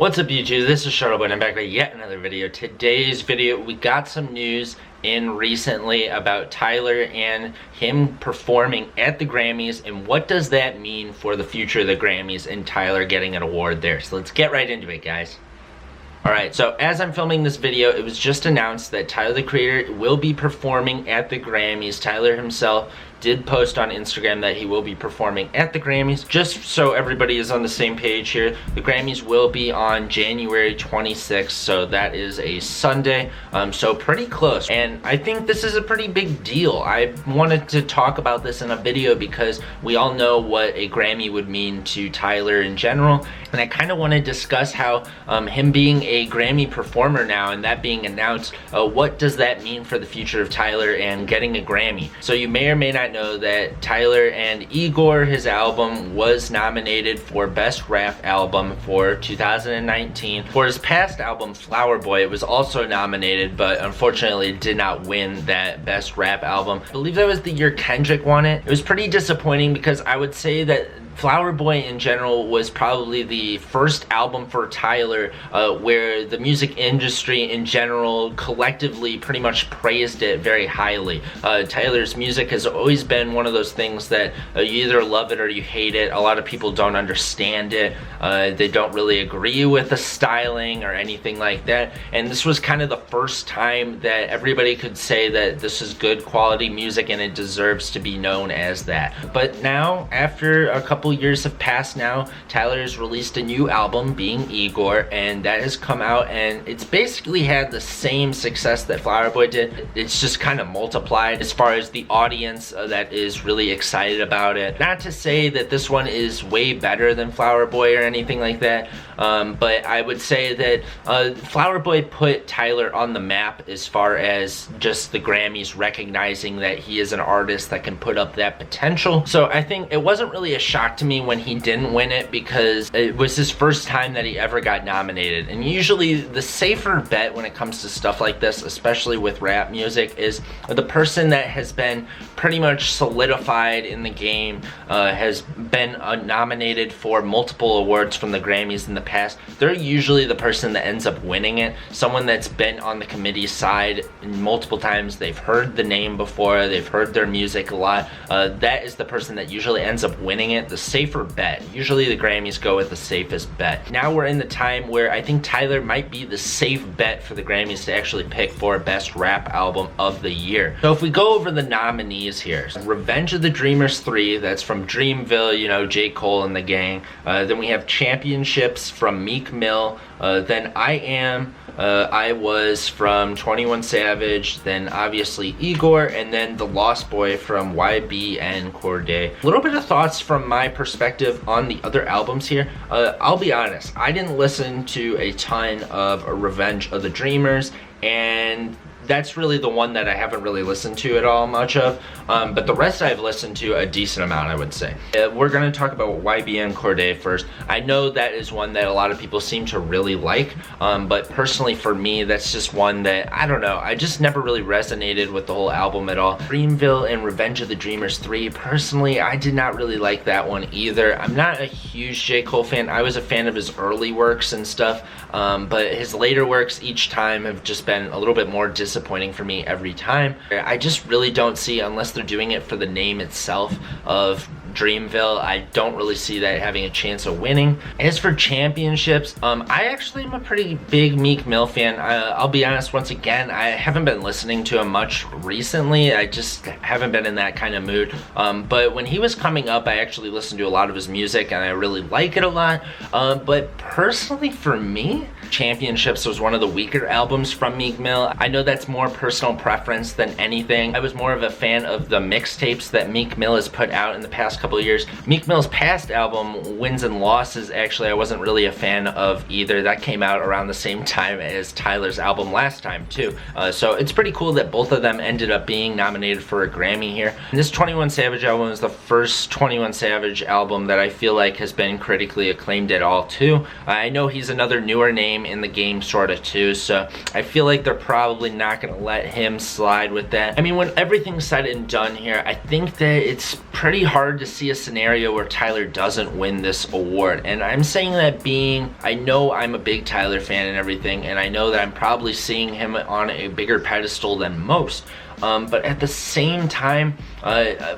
What's up YouTube, this is Shuttleboy and I'm back with yet another video. Today's video, we got some news in recently about Tyler and him performing at the Grammys, and what does that mean for the future of the Grammys and Tyler getting an award there. So let's get right into it, guys. Alright, so as I'm filming this video, it was just announced that Tyler the Creator will be performing at the Grammys. Tyler himself did post on Instagram that he will be performing at the Grammys. Just so everybody is on the same page here, the Grammys will be on January 26th, so that is a Sunday, so pretty close. And I think this is a pretty big deal. I wanted to talk about this in a video because we all know what a Grammy would mean to Tyler in general, and I kind of want to discuss how him being a Grammy performer now and that being announced, what does that mean for the future of Tyler and getting a Grammy. So you may or may not know that Tyler and IGOR, his album, was nominated for Best Rap Album for 2019. For his past album, Shuttleboy, it was also nominated, but unfortunately did not win that Best Rap Album. I believe that was the year Kendrick won it. It was pretty disappointing because I would say that Shuttleboy in general was probably the first album for Tyler where the music industry in general collectively pretty much praised it very highly. Tyler's music has always been one of those things that you either love it or you hate it. A lot of people don't understand it. They don't really agree with the styling or anything like that. And this was kind of the first time that everybody could say that this is good quality music and it deserves to be known as that. But now, after a couple years have passed now, Tyler has released a new album, being IGOR, and that has come out and it's basically had the same success that Shuttleboy did. It's just kind of multiplied as far as the audience that is really excited about it. Not to say that this one is way better than Shuttleboy or anything like that, but I would say that Shuttleboy put Tyler on the map as far as just the Grammys recognizing that he is an artist that can put up that potential. So I think it wasn't really a shock to me when he didn't win it because it was his first time that he ever got nominated. And usually the safer bet when it comes to stuff like this, especially with rap music, is the person that has been pretty much solidified in the game, has been nominated for multiple awards from the Grammys in the past. They're usually the person that ends up winning it. Someone that's been on the committee side multiple times, they've heard the name before, they've heard their music a lot. That is the person that usually ends up winning it. The safer bet. Usually the Grammys go with the safest bet. Now we're in the time where I think Tyler might be the safe bet for the Grammys to actually pick for Best Rap Album of the Year. So if we go over the nominees here, Revenge of the Dreamers 3, that's from Dreamville, you know, J. Cole and the gang. Then we have Championships from Meek Mill. Then I Was from 21 Savage, then obviously IGOR, and then The Lost Boy from YB and Cordae. A little bit of thoughts from my perspective on the other albums here. I'll be honest, I didn't listen to a ton of Revenge of the Dreamers, and that's really the one that I haven't really listened to at all much of, but the rest I've listened to a decent amount, I would say. We're going to talk about YB and Cordae first. I know that is one that a lot of people seem to really like, but personally for me, that's just one that, I don't know, I just never really resonated with the whole album at all. Dreamville and Revenge of the Dreamers 3, personally, I did not really like that one either. I'm not a huge J. Cole fan. I was a fan of his early works and stuff, but his later works each time have just been a little bit more disappointing for me every time. I just really don't see, unless they're doing it for the name itself of Dreamville, I don't really see that having a chance of winning. As for Championships, I actually am a pretty big Meek Mill fan. I'll be honest, once again, I haven't been listening to him much recently. I just haven't been in that kind of mood. But when he was coming up, I actually listened to a lot of his music and I really like it a lot. But personally for me, Championships was one of the weaker albums from Meek Mill. I know that's more personal preference than anything. I was more of a fan of the mixtapes that Meek Mill has put out in the past couple of years. Meek Mill's past album, Wins and Losses, actually I wasn't really a fan of either. That came out around the same time as Tyler's album last time too. So it's pretty cool that both of them ended up being nominated for a Grammy here. And this 21 Savage album is the first 21 Savage album that I feel like has been critically acclaimed at all too. I know he's another newer name in the game sort of too, so I feel like they're probably not going to let him slide with that. I mean, when everything's said and done here, I think that it's pretty hard to see a scenario where Tyler doesn't win this award. And I'm saying that being, I know I'm a big Tyler fan and everything, and I know that I'm probably seeing him on a bigger pedestal than most. But at the same time,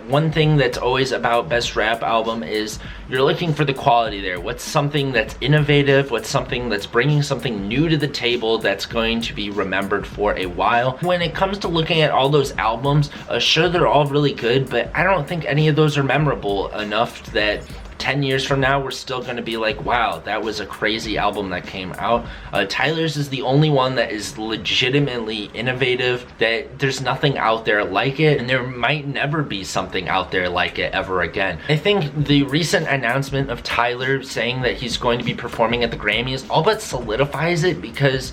one thing that's always about best rap album is you're looking for the quality there. What's something that's innovative? What's something that's bringing something new to the table that's going to be remembered for a while? When it comes to looking at all those albums, sure, they're all really good, but I don't think any of those are memorable enough that 10 years from now, we're still going to be like, wow, that was a crazy album that came out. Tyler's is the only one that is legitimately innovative, that there's nothing out there like it, and there might never be something out there like it ever again. I think the recent announcement of Tyler saying that he's going to be performing at the Grammys all but solidifies it, because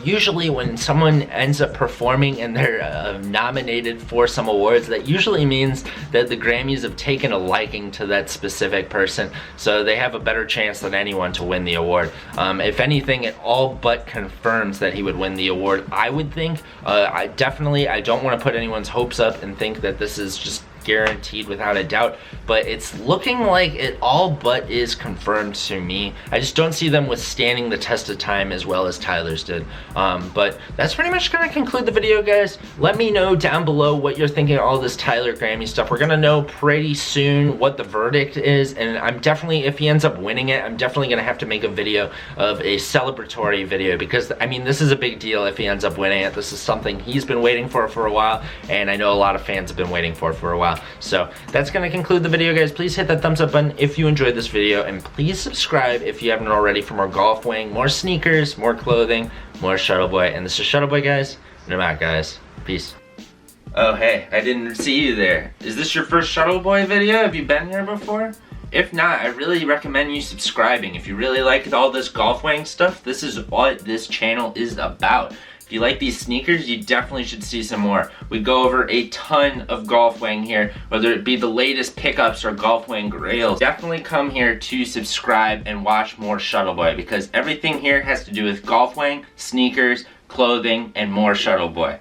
usually when someone ends up performing and they're nominated for some awards, that usually means that the Grammys have taken a liking to that specific person, so they have a better chance than anyone to win the award. If anything, it all but confirms that he would win the award, I would think. I don't want to put anyone's hopes up and think that this is just guaranteed without a doubt, but it's looking like it all but is confirmed to me. I just don't see them withstanding the test of time as well as Tyler's did. But that's pretty much gonna conclude the video, guys. Let me know down below what you're thinking of all this Tyler Grammy stuff. We're gonna know pretty soon what the verdict is, and I'm definitely, if he ends up winning it, I'm definitely gonna have to make a video of a celebratory video, because I mean, this is a big deal if he ends up winning it. This is something he's been waiting for a while, and I know a lot of fans have been waiting for a while. So that's gonna conclude the video, guys. Please hit that thumbs up button if you enjoyed this video, and please subscribe if you haven't already for more golf wing, more sneakers, more clothing, more Shuttleboy. And this is Shuttleboy, guys, and I'm out, guys. Peace. Oh, hey, I didn't see you there. Is this your first Shuttleboy video? Have you been here before? If not, I really recommend you subscribing. If you really like all this golf wing stuff, this is what this channel is about. If you like these sneakers, you definitely should see some more. We go over a ton of golf wing here, whether it be the latest pickups or golf wing grails. Definitely come here to subscribe and watch more Shuttleboy, because everything here has to do with golf wing, sneakers, clothing, and more Shuttleboy.